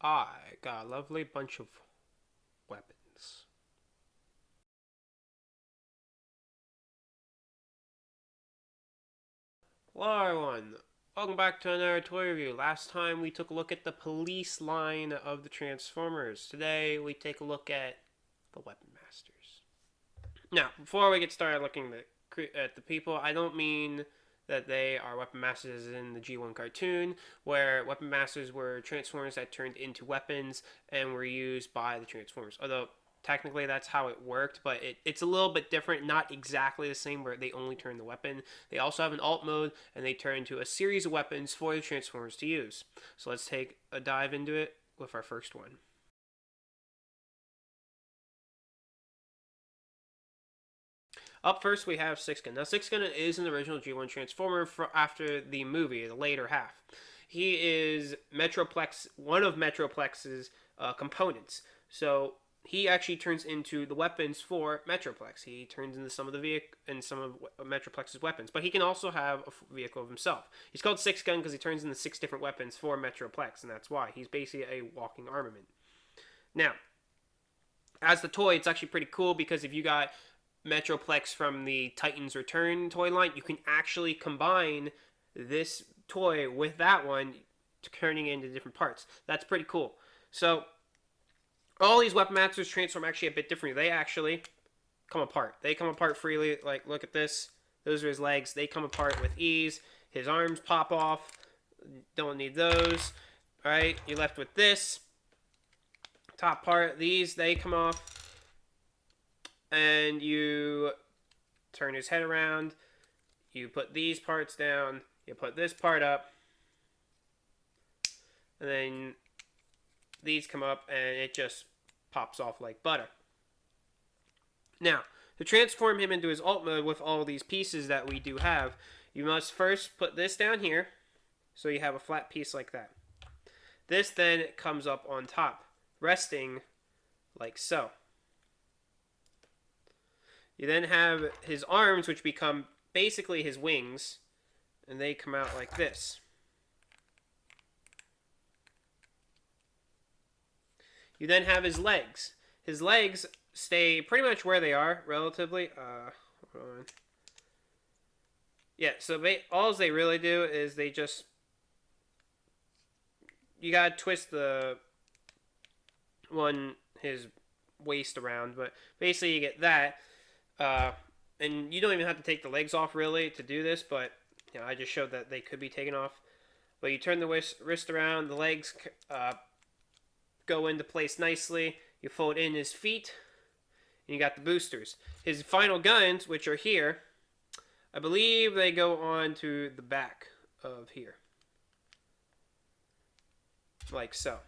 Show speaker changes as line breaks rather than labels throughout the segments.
I got a lovely bunch of weapons. Hello everyone, welcome back to another toy review. Last time we took a look at the police line of the Transformers. Today we take a look at the Weapon Masters. Now, before we get started looking at the people, I don't mean that they are Weapon Masters in the G1 cartoon, where Weapon Masters were Transformers that turned into weapons and were used by the Transformers. Although technically that's how it worked, but it's a little bit different, not exactly the same where they only turn the weapon. They also have an alt mode and they turn into a series of weapons for the Transformers to use. So let's take a dive into it with our first one. Up first, we have Six Gun. Now, Six Gun is an original G1 Transformer after the movie, the later half. He is Metroplex, one of Metroplex's components. So he actually turns into the weapons for Metroplex. He turns into some of Metroplex's weapons, but he can also have a vehicle of himself. He's called Six Gun because he turns into 6 different weapons for Metroplex, and that's why he's basically a walking armament. Now, as the toy, it's actually pretty cool because if you got Metroplex from the Titans Return toy line, you can actually combine this toy with that one, turning it into different parts. That's pretty cool. So, all these Weapon Masters transform actually a bit differently. They actually come apart. They come apart freely. Like, look at this. Those are his legs. They come apart with ease. His arms pop off. Don't need those. All right, you're left with this. Top part, these, they come off. And you turn his head around. You put these parts down. You put this part up. And then these come up and it just pops off like butter. Now, to transform him into his alt mode with all these pieces that we do have, you must first put this down here so you have a flat piece like that. This then comes up on top, resting like so. You then have his arms, which become basically his wings, and they come out like this. You then have his legs. His legs stay pretty much where they are, relatively. Hold on. Yeah, so all they really do is they just... You gotta twist his waist around, but basically you get that. And you don't even have to take the legs off really to do this, but you know, I just showed that they could be taken off. But you turn the wrist around, the legs go into place nicely. You fold in his feet, and you got the boosters. His final guns, which are here, I believe they go on to the back of here. Like so.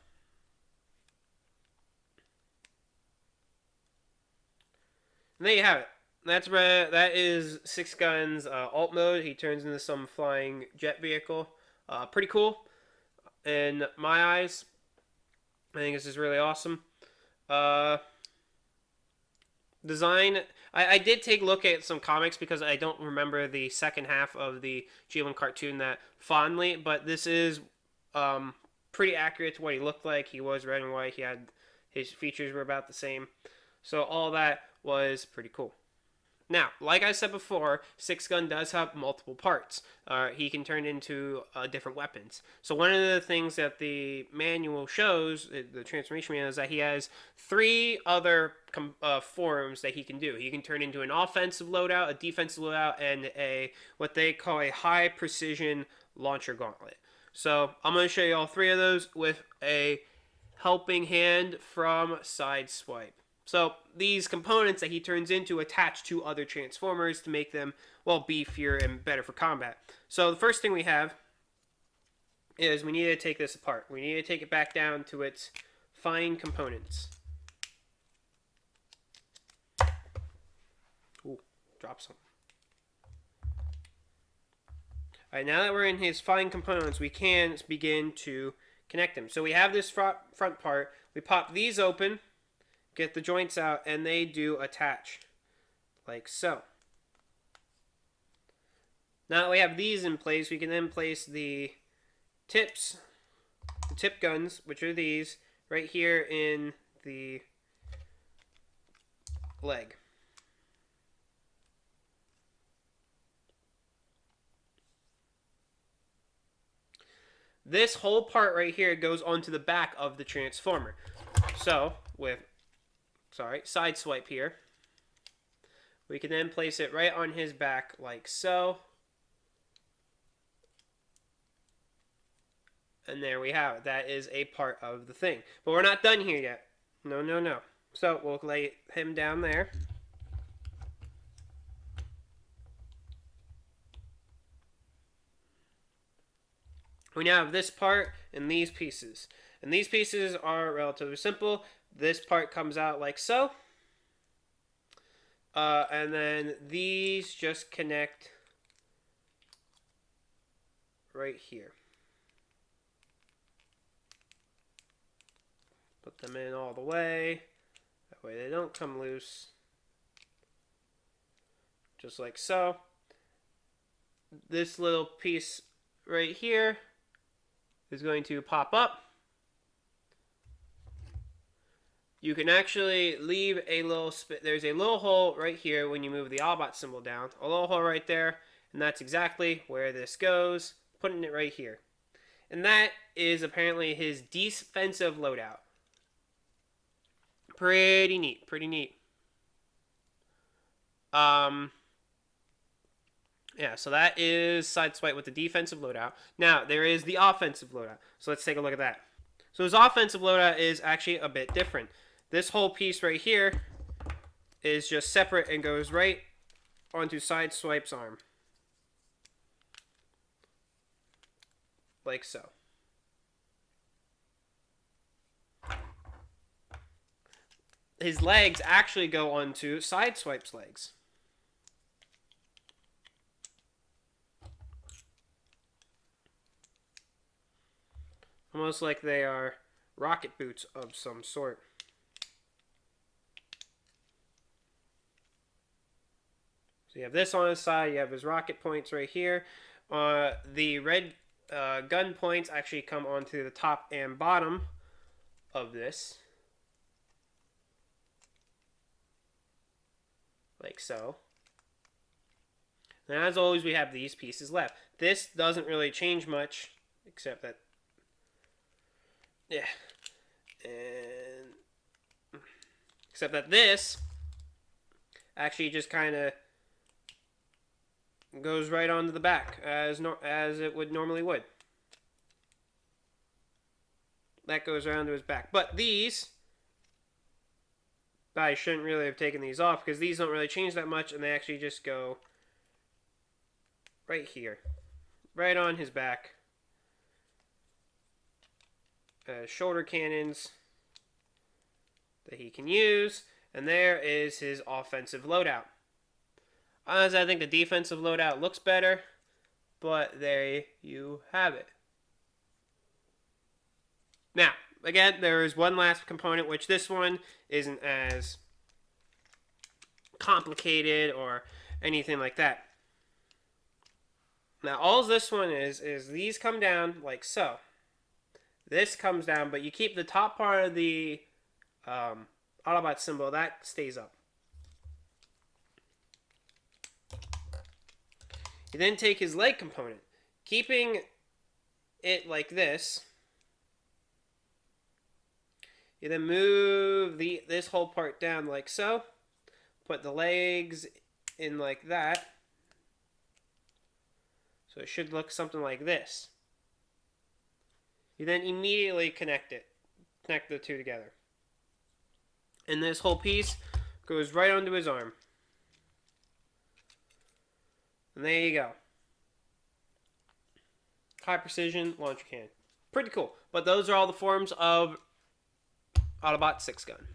And there you have it. That is Six Gun's alt mode. He turns into some flying jet vehicle. Pretty cool. In my eyes, I think this is really awesome. Design. I did take a look at some comics because I don't remember the second half of the G1 cartoon that fondly, but this is pretty accurate to what he looked like. He was red and white. His features were about the same. So all that was pretty cool. Now, like I said before, Six Gun does have multiple parts. He can turn into different weapons. So one of the things that the manual shows, the transformation manual, is that he has 3 other forms that he can do. He can turn into an offensive loadout, a defensive loadout, and what they call a high precision launcher gauntlet. So I'm going to show you all 3 of those with a helping hand from Sideswipe. So these components that he turns into attach to other Transformers to make them, well, beefier and better for combat. So the first thing we have is we need to take this apart. We need to take it back down to its fine components. Ooh, drop some. Alright, now that we're in his fine components, we can begin to connect them. So we have this front part. We pop these open, get the joints out, and they do attach, like so. Now that we have these in place, we can then place the tips, the tip guns, which are these, right here in the leg. This whole part right here goes onto the back of the transformer. So with, side swipe here, we can then place it right on his back like so. And there we have it. That is a part of the thing. But we're not done here yet. No, no, no. So we'll lay him down there. We now have this part and these pieces. And these pieces are relatively simple. This part comes out like so. And then these just connect right here. Put them in all the way. That way they don't come loose. Just like so. This little piece right here is going to pop up. You can actually leave a little there's a little hole right here when you move the Autobot symbol down. A little hole right there, and that's exactly where this goes. Putting it right here. And that is apparently his defensive loadout. Pretty neat, pretty neat. Yeah, so that is Sideswipe with the defensive loadout. Now, there is the offensive loadout. So let's take a look at that. So his offensive loadout is actually a bit different. This whole piece right here is just separate and goes right onto Sideswipe's arm. Like so. His legs actually go onto Sideswipe's legs. Almost like they are rocket boots of some sort. So you have this on his side, you have his rocket points right here. The red gun points actually come onto the top and bottom of this. Like so. And as always, we have these pieces left. This doesn't really change much, except that, yeah. And except that this actually just kind of goes right onto the back as it would normally would. That goes around to his back. But these, I shouldn't really have taken these off because these don't really change that much, and they actually just go right here, right on his back. Shoulder cannons that he can use, and there is his offensive loadout. Honestly, I think the defensive loadout looks better, but there you have it. Now, again, there is one last component, which this one isn't as complicated or anything like that. Now, all this one is these come down like so. This comes down, but you keep the top part of the Autobot symbol, that stays up. You then take his leg component, keeping it like this. You then move this whole part down like so. Put the legs in like that. So it should look something like this. You then immediately connect the two together. And this whole piece goes right onto his arm. And there you go. High precision launcher cannon. Pretty cool. But those are all the forms of Autobot 6 gun.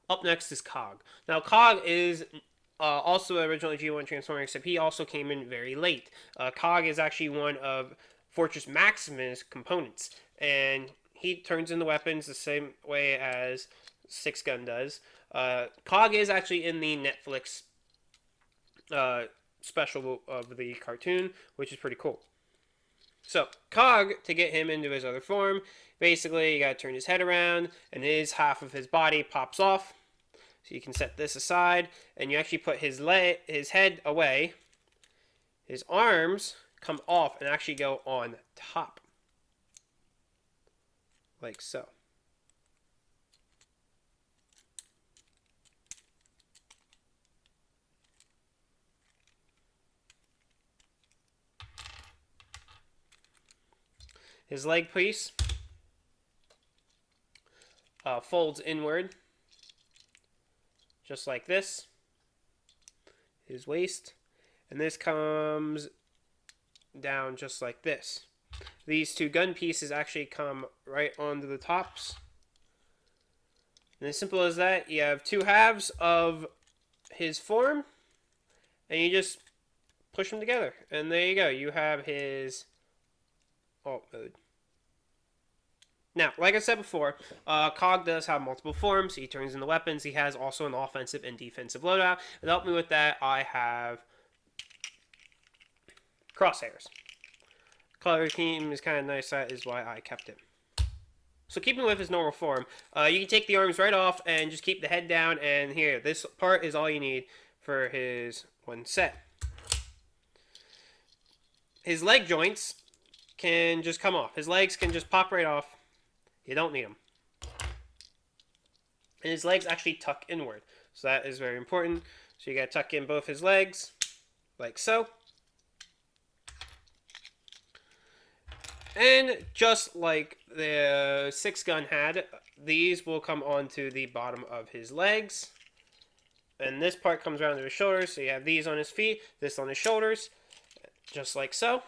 Up next is Cog. Now, Cog is also originally G1 Transformer, except he also came in very late. Cog is actually one of Fortress Maximus components, and he turns into weapons the same way as 6 gun does. Cog is actually in the Netflix special of the cartoon, which is pretty cool. So, Cog, to get him into his other form, basically you gotta turn his head around, and his half of his body pops off. So you can set this aside, and you actually put his head away. His arms come off and actually go on top. Like so. His leg piece folds inward, just like this. His waist. And this comes down just like this. These two gun pieces actually come right onto the tops. And as simple as that, you have two halves of his form, and you just push them together. And there you go. You have his alt mode. Now, like I said before, Cog does have multiple forms. He turns into weapons. He has also an offensive and defensive loadout. To help me with that, I have crosshairs. Color scheme is kind of nice. That is why I kept it. So keeping with his normal form, you can take the arms right off and just keep the head down. And here, this part is all you need for his one set. His leg joints can just come off. His legs can just pop right off. You don't need them. And his legs actually tuck inward. So that is very important. So you got to tuck in both his legs, like so. And just like the 6-gun had, these will come onto the bottom of his legs. And this part comes around to his shoulders. So you have these on his feet, this on his shoulders, just like so.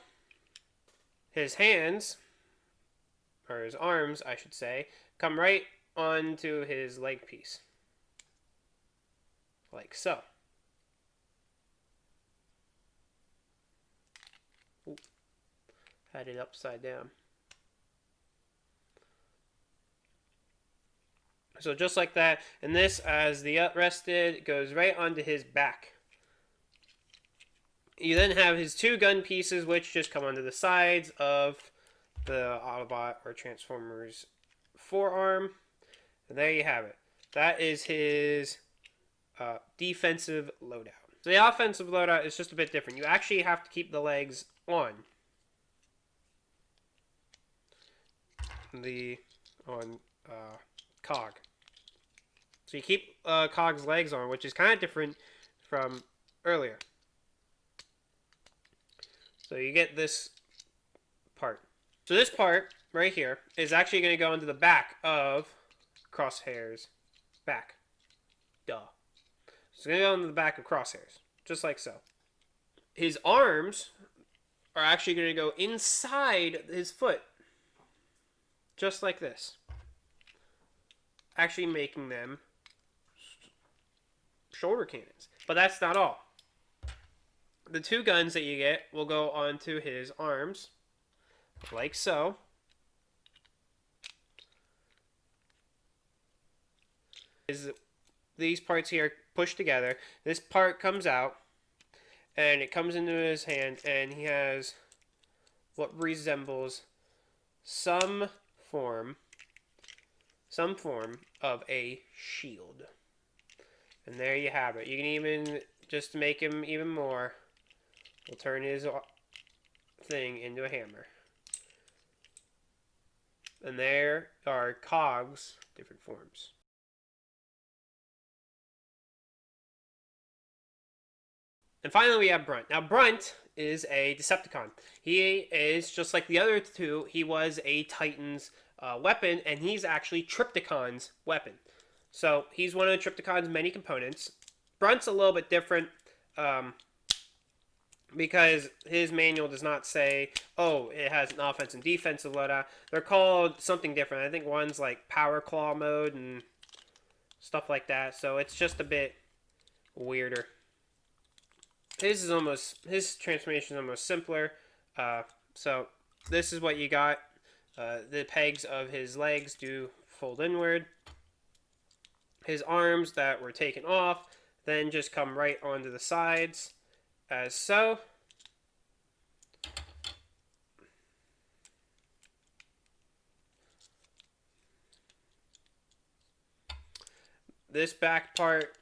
His hands, or his arms, I should say, come right onto his leg piece. Like so. Ooh. Had it upside down. So just like that, and this, as the rested, goes right onto his back. You then have his two gun pieces, which just come onto the sides of the Autobot or Transformers forearm. And there you have it. That is his defensive loadout. So the offensive loadout is just a bit different. You actually have to keep the legs on. Cog. So you keep Cog's legs on, which is kind of different from earlier. So you get this part. So this part right here is actually going to go into the back of Crosshair's back. Duh. So it's going to go into the back of Crosshairs, just like so. His arms are actually going to go inside his foot, just like this. Actually making them shoulder cannons. But that's not all. The two guns that you get will go onto his arms, like so. These parts here push together. This part comes out, and it comes into his hand, and he has what resembles some form of a shield. And there you have it. You can even, just to make him even more, we'll turn his thing into a hammer. And there are Cog's different forms. And finally we have Brunt. Now Brunt is a Decepticon. He is, just like the other two, he was a Titan's weapon, and he's actually Trypticon's weapon. So he's one of the Trypticon's many components. Brunt's a little bit different because his manual does not say, oh, it has an offense and defensive loadout. They're called something different. I think one's like Power Claw mode and stuff like that. So it's just a bit weirder. His transformation is almost simpler. So this is what you got. The pegs of his legs do fold inward. His arms that were taken off then just come right onto the sides, as so. this back part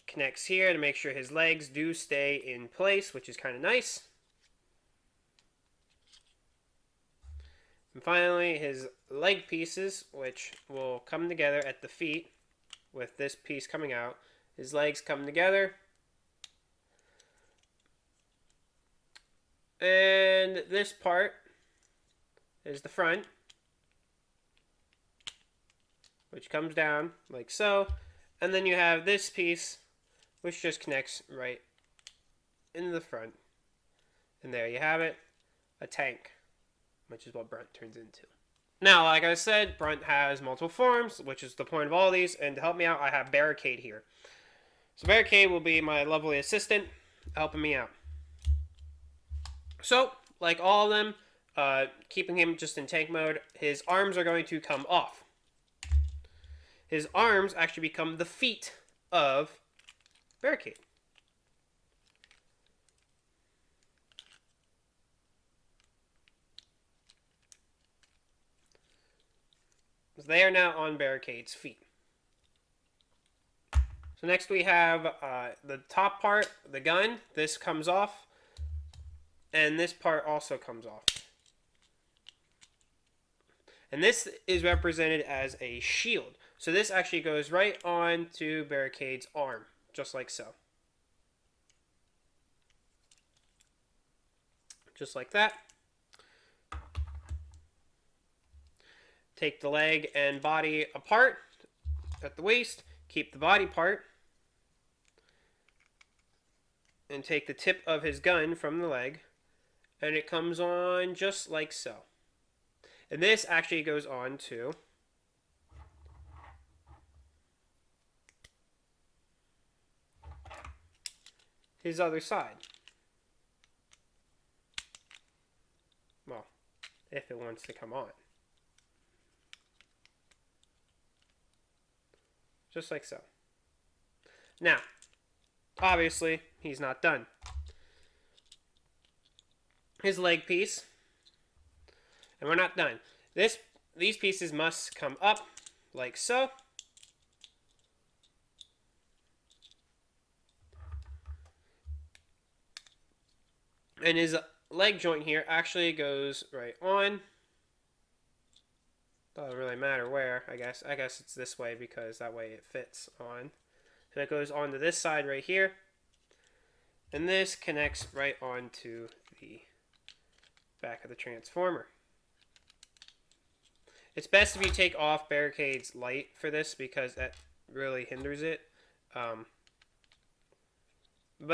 connects here to make sure his legs do stay in place, which is kind of nice. And finally, his leg pieces, which will come together at the feet with this piece coming out. His legs come together. And this part is the front, which comes down like so. And then you have this piece, which just connects right into the front. And there you have it, a tank, which is what Brunt turns into. Now, like I said, Brunt has multiple forms, which is the point of all of these. And to help me out, I have Barricade here. So Barricade will be my lovely assistant helping me out. So, like all of them, keeping him just in tank mode, his arms are going to come off. His arms actually become the feet of Barricade. So they are now on Barricade's feet. So next we have the top part, the gun. This comes off. And this part also comes off. And this is represented as a shield. So this actually goes right on to Barricade's arm, just like so. Just like that. Take the leg and body apart at the waist. Keep the body part. And take the tip of his gun from the leg. And it comes on just like so. And this actually goes on to his other side. Well, if it wants to come on. Just like so. Now, obviously, he's not done. His leg piece, and we're not done. These pieces must come up like so. And his leg joint here actually goes right on. Doesn't really matter where, I guess. I guess it's this way because that way it fits on. So it goes onto this side right here. And this connects right onto the back of the transformer. It's best if you take off Barricade's light for this because that really hinders it. But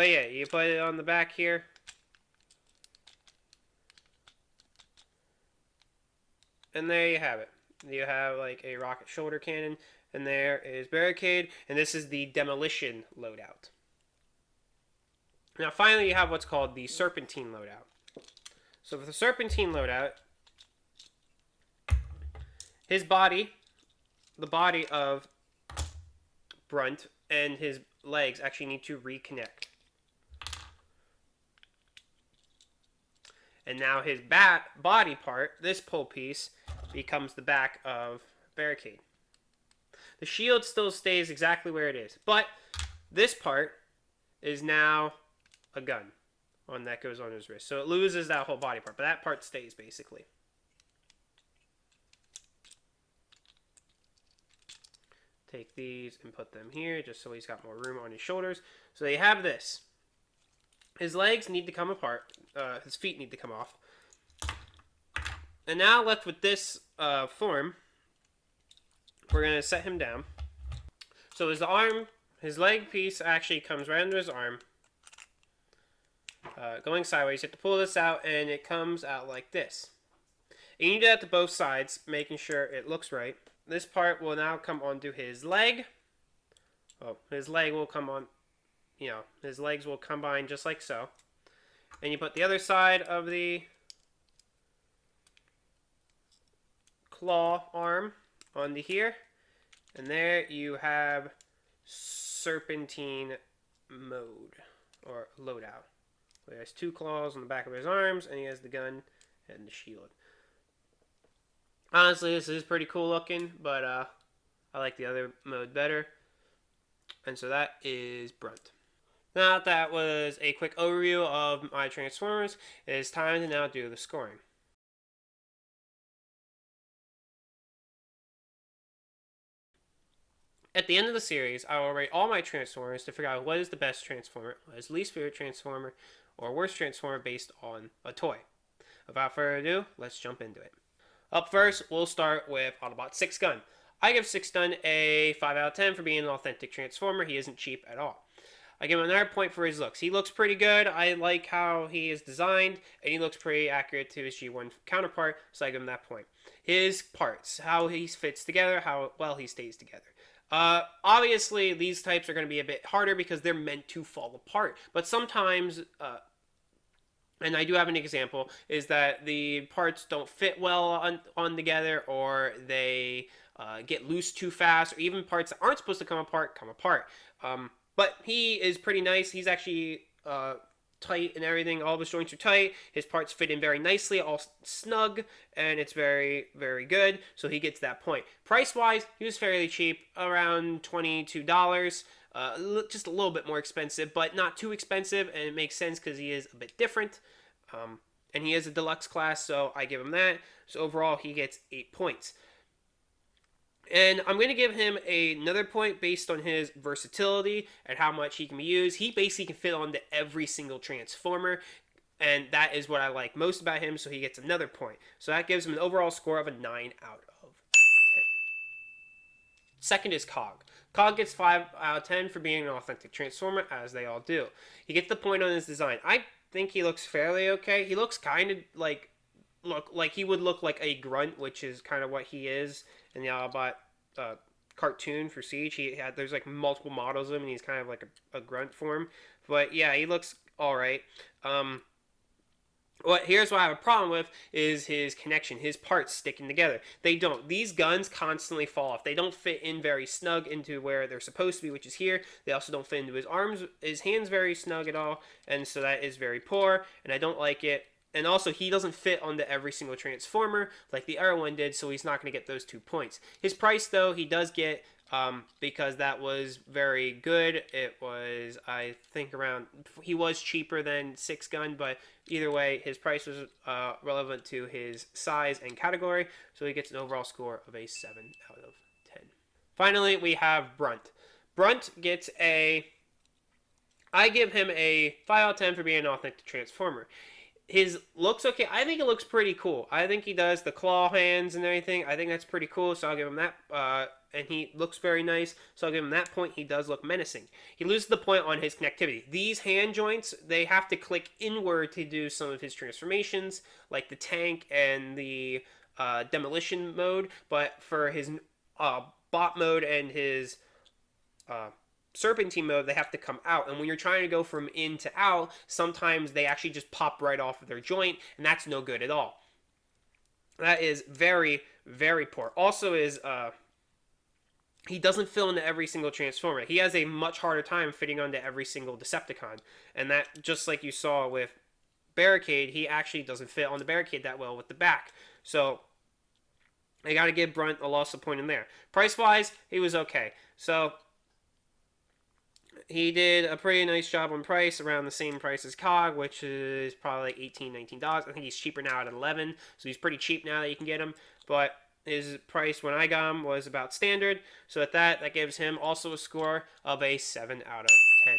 yeah, you put it on the back here. And there you have it. You have like a rocket shoulder cannon. And there is Barricade. And this is the demolition loadout. Now finally you have what's called the serpentine loadout. So for the serpentine loadout, his body, the body of Brunt, and his legs actually need to reconnect. And now his body part, this pull piece, becomes the back of Barricade. The shield still stays exactly where it is, but this part is now a gun that goes on his wrist. So it loses that whole body part, but that part stays basically. Take these and put them here just so he's got more room on his shoulders. So you have this. His legs need to come apart. His feet need to come off. And now left with this form, we're going to set him down. So his leg piece actually comes right under his arm. Going sideways, you have to pull this out and it comes out like this. And you do that to both sides, making sure it looks right. This part will now come onto his leg. Oh, his leg will come on, his legs will combine just like so. And you put the other side of the claw arm onto here. And there you have serpentine mode, or loadout. So he has two claws on the back of his arms, and he has the gun and the shield. Honestly, this is pretty cool looking, but I like the other mode better. And so that is Brunt. Now that was a quick overview of my Transformers, it is time to now do the scoring. At the end of the series, I will rate all my Transformers to figure out what is the best Transformer, what is least favorite Transformer, or worst Transformer based on a toy. Without further ado, let's jump into it. Up first, we'll start with Autobot 6 Gun. I give 6 Gun a 5 out of 10 for being an authentic Transformer. He isn't cheap at all. I give him another point for his looks. He looks pretty good. I like how he is designed, and he looks pretty accurate to his G1 counterpart, so I give him that point. His parts, how he fits together, how well he stays together. Obviously, these types are going to be a bit harder because they're meant to fall apart. But sometimes, and I do have an example, is that the parts don't fit well on together, or they get loose too fast, or even parts that aren't supposed to come apart come apart. But he is pretty nice. He's actually tight and everything. All of his joints are tight. His parts fit in very nicely, all snug, and it's very, very good. So he gets that point. Price-wise, he was fairly cheap, around $22. Just a little bit more expensive, but not too expensive, and it makes sense because he is a bit different. And he is a deluxe class, so I give him that. So overall, he gets 8 points. And I'm going to give him another point based on his versatility and how much he can be used. He basically can fit onto every single Transformer, and that is what I like most about him, so he gets another point. So that gives him an overall score of a 9 out of 10. Second is Cog. Cog gets 5 out of 10 for being an authentic Transformer, as they all do. He gets the point on his design. I think he looks fairly okay. He looks kind of like he would look like a grunt, which is kind of what he is in the Autobot cartoon for Siege. There's like multiple models of him, and he's kind of like a grunt form. But yeah, he looks all right. Here's what I have a problem with is his connection, his parts sticking together. They don't. These guns constantly fall off. They don't fit in very snug into where they're supposed to be, which is here. They also don't fit into his hands very snug at all, and so that is very poor, and I don't like it. And also, he doesn't fit onto every single Transformer like the other one did, so he's not going to get those 2 points. His price, though, he does get because that was very good. It was, I think, he was cheaper than 6 Gun, but either way, his price was relevant to his size and category, so he gets an overall score of a 7 out of 10. Finally, we have Brunt. Brunt gets I give him a 5 out of 10 for being an authentic Transformer. His looks okay. I think it looks pretty cool. I think he does the claw hands and everything. I think that's pretty cool, so I'll give him that. And he looks very nice, so I'll give him that point. He does look menacing. He loses the point on his connectivity. These hand joints, they have to click inward to do some of his transformations, like the tank and the demolition mode. But for his bot mode and his serpentine mode, they have to come out, and when you're trying to go from in to out, sometimes they actually just pop right off of their joint, and that's no good at all. That is very, very poor. Also is he doesn't fit into every single Transformer. He has a much harder time fitting onto every single Decepticon, and that, just like you saw with Barricade, he actually doesn't fit on the Barricade that well with the back. So I gotta give Brunt a loss of point in there. Price wise, he was okay. So he did a pretty nice job on price, around the same price as Cog, which is probably like $18, $19. I think he's cheaper now at $11, so he's pretty cheap now that you can get him. But his price when I got him was about standard, so at that gives him also a score of a 7 out of 10.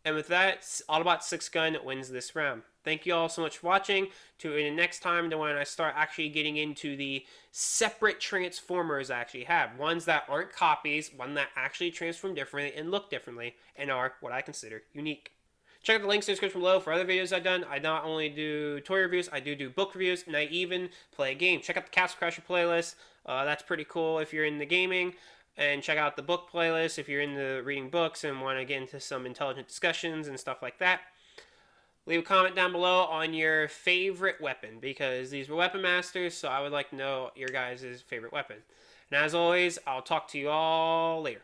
And with that, Autobot 6 Gun wins this round. Thank you all so much for watching. Tune in next time to when I start actually getting into the separate Transformers I actually have. Ones that aren't copies, one that actually transform differently and look differently, and are what I consider unique. Check out the links in the description below for other videos I've done. I not only do toy reviews, I do book reviews, and I even play a game. Check out the Castle Crasher playlist. That's pretty cool if you're into gaming. And check out the book playlist if you're into reading books and want to get into some intelligent discussions and stuff like that. Leave a comment down below on your favorite weapon, because these were Weapon Masters, so I would like to know your guys' favorite weapon. And as always, I'll talk to you all later.